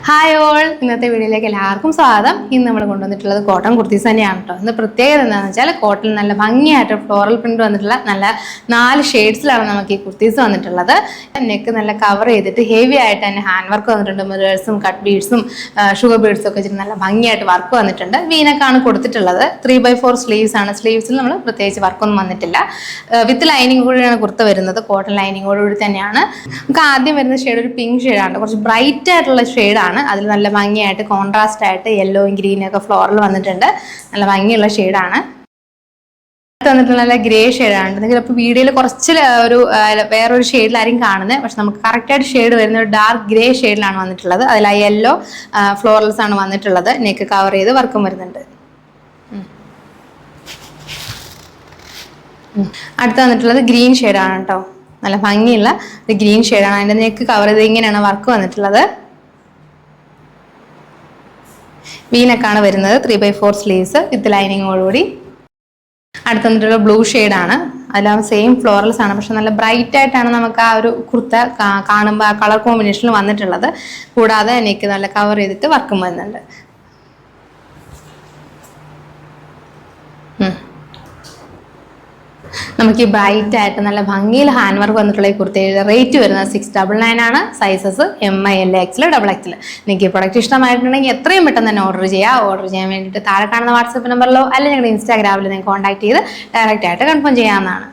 Hi all, ഇന്നത്തെ വീഡിയോയിലേക്ക് എല്ലാവർക്കും സ്വാഗതം. ഇന്ന് നമ്മൾ കൊണ്ടുവന്നിട്ടുള്ളത് കോട്ടൺ കുർത്തീസ് തന്നെയാണ് കേട്ടോ. ഇന്ന് പ്രത്യേകത എന്താണെന്ന് വെച്ചാൽ കോട്ടൺ നല്ല ഭംഗിയായിട്ട് ഫ്ലോറൽ പ്രിന്റ് വന്നിട്ടുള്ള നല്ല 4 ഷെയ്ഡ്സിലാണ് നമുക്ക് ഈ കുർത്തീസ് വന്നിട്ടുള്ളത്. നെക്ക് നല്ല കവർ ചെയ്തിട്ട് ഹെവി ആയിട്ട് തന്നെ ഹാൻഡ് വർക്ക് വന്നിട്ടുണ്ട്. മിറേഴ്സും കട്ട് ബീഡ്സും ഷുഗർ ബീഡ്സും ഒക്കെ വെച്ചിട്ട് നല്ല ഭംഗിയായിട്ട് വർക്ക് വന്നിട്ടുണ്ട്. വീനക്കാണ് കൊടുത്തിട്ടുള്ളത്. 3/4 സ്ലീവ്സ് ആണ്. സ്ലീവ്സിൽ നമ്മൾ പ്രത്യേകിച്ച് വർക്കൊന്നും വന്നിട്ടില്ല. വിത്ത് ലൈനിങ് കൂടിയാണ് കുർത്ത വരുന്നത്. കോട്ടൺ ലൈനിങ്ങോടുകൂടി തന്നെയാണ്. നമുക്ക് ആദ്യം വരുന്ന ഷെയ്ഡ് ഒരു പിങ്ക് ഷെയ്ഡാണ്. കുറച്ച് ബ്രൈറ്റ് ആയിട്ടുള്ള ഷെയ്ഡാണ്. അതിൽ നല്ല ഭംഗിയായിട്ട് കോൺട്രാസ്റ്റ് ആയിട്ട് യെല്ലോയും ഗ്രീനും ഒക്കെ ഫ്ലോറൽ വന്നിട്ടുണ്ട്. നല്ല ഭംഗിയുള്ള ഷെയ്ഡാണ്. വന്നിട്ടുള്ള നല്ല ഗ്രേ ഷെയ്ഡാണ്. നിങ്ങൾ ഇപ്പോൾ വീഡിയോയിൽ കുറച്ച് വേറൊരു ഷെയ്ഡിലായിരിക്കും കാണുന്നത്. പക്ഷെ നമുക്ക് കറക്റ്റായിട്ട് ഷെയ്ഡ് വരുന്ന ഒരു ഡാർക്ക് ഗ്രേ ഷെയ്ഡിലാണ് വന്നിട്ടുള്ളത്. അതിൽ ആ യെല്ലോ ഫ്ലോറൽസ് ആണ് വന്നിട്ടുള്ളത്. നെക്ക് കവർ ചെയ്ത് വർക്കും വരുന്നുണ്ട്. അടുത്ത് വന്നിട്ടുള്ളത് ഗ്രീൻ ഷെയ്ഡാണ് കേട്ടോ. നല്ല ഭംഗിയുള്ള ഒരു ഗ്രീൻ ഷെയ്ഡാണ്. അതിൻ്റെ നെക്ക് കവർ ചെയ്ത് ഇങ്ങനെയാണ് വർക്ക് വന്നിട്ടുള്ളത്. വീനക്കാണ് വരുന്നത്. 3/4 സ്ലീവ്സ് വിത്ത് ലൈനിങ്ങോടുകൂടി. അടുത്ത് വന്നിട്ടുള്ള ബ്ലൂ ഷെയ്ഡാണ്. അതിലാവും സെയിം ഫ്ലോറൽസ് ആണ്. പക്ഷെ നല്ല ബ്രൈറ്റ് ആയിട്ടാണ് നമുക്ക് ആ ഒരു കുർത്ത കാണുമ്പോൾ ആ കളർ കോമ്പിനേഷനിൽ വന്നിട്ടുള്ളത്. കൂടാതെ എനിക്ക് നല്ല കവർ ചെയ്തിട്ട് വർക്കും വരുന്നുണ്ട്. നമുക്ക് ഈ ബ്രൈറ്റ് ആയിട്ട് നല്ല ഭംഗിയിൽ ഹാൻഡ് വർക്ക് വന്നിട്ടുള്ള ഈ കുർത്തയുടെ റേറ്റ് വരുന്നത് 699 ആണ്. Sizes MI, L, XL, XXL. നിങ്ങൾക്ക് ഈ പ്രൊഡക്റ്റ് ഇഷ്ടമായിട്ടുണ്ടെങ്കിൽ എത്രയും പെട്ടെന്ന് തന്നെ ഓർഡർ ചെയ്യുക. ഓർഡർ ചെയ്യാൻ വേണ്ടിയിട്ട് താഴെ കാണുന്ന വാട്സപ്പ് നമ്പറിലോ അല്ലെങ്കിൽ ഞങ്ങളുടെ ഇൻസ്റ്റാഗ്രാമിൽ നിങ്ങൾക്ക് കോൺടാക്ട് ചെയ്ത് ഡയറക്റ്റ് ആയിട്ട് കൺഫേം ചെയ്യാവുന്നതാണ്.